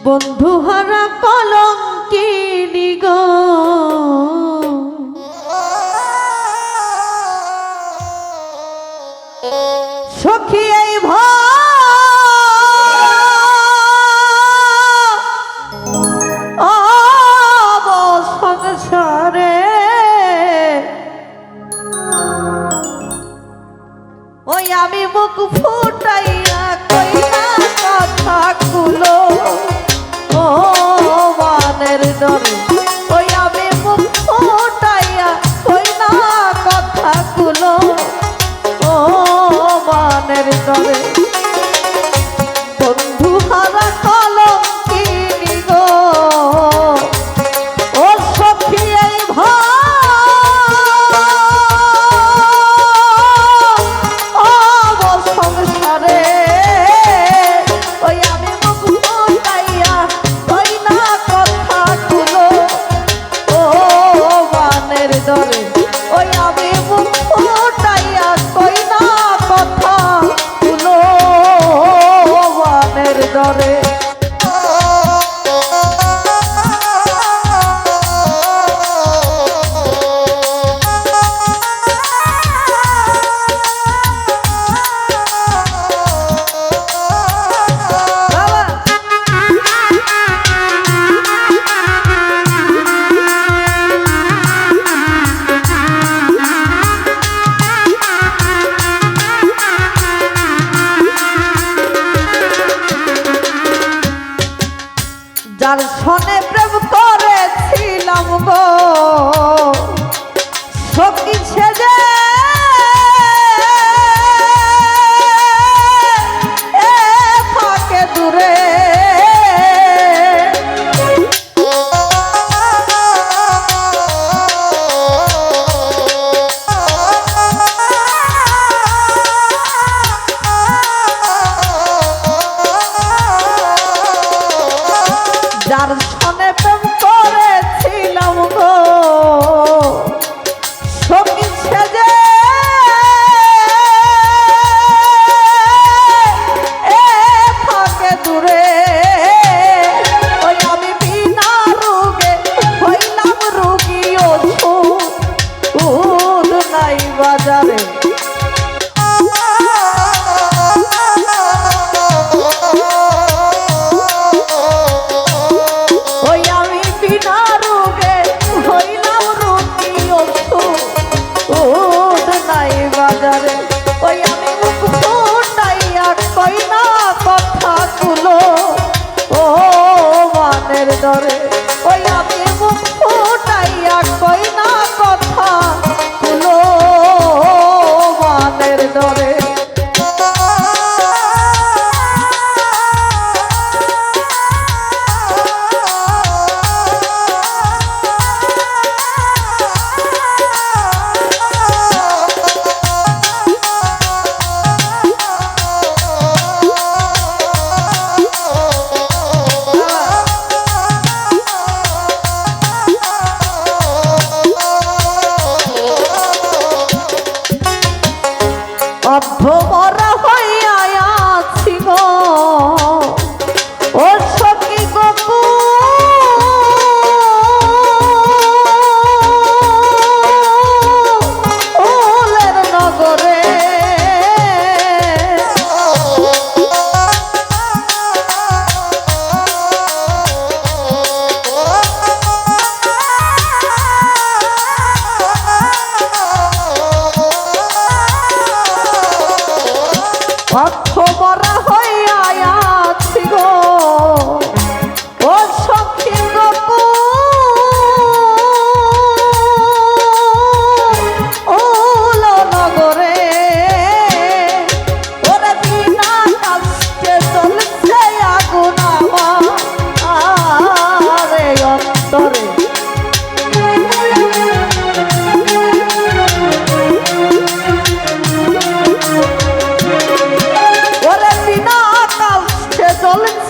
বন্ধুহারা কলঙ্কিনী গো, সখী এই সংসারে ওই আমি মুখ ফুটাইয়া কইনা কথা কুলো ও মানের ডরে, ওই আমি মুখ ফুটাইয়া কইনা কথা কুলো ও মানের ডরে। বন্ধু হারা কলঙ্কিনী গো, ও সখী এই সংসারে ওই আমি মুখ ফুটাইয়া কইনা কথা কুলো ও মানের ডরে, ওই আমি মুখ ফুটাইয়া কইনা কথা কুলো মানের ডরে। যার সনে প্রেম করেছিলাম গো সখী সেজে থাকে দূরে, যার সনে প্রেম করেছিলাম গো সখী সেজে থাকে দূরে, ওই আমি বিনা রোগে হইলাম রোগী ওষুধ নাই বাজারে। ওই আমি মুখ ফুটাইয়া কইনা কথা কুলো ও মানের ডরে, ওই আমি মুখ ফুটাইয়া কইনা কথা কুলো মানের ডরে। অর্ধমরা হইয়া আছি গো ও সখী গোকুলের নগরে, অর্ধমরা হইয়া আছি গো ও সখী গোকুল নগরে, ওরে বিনা কষ্টে জ্বলছে আগুন আমার অন্তরে। ওরে বিনা কষ্টে জ্বলছে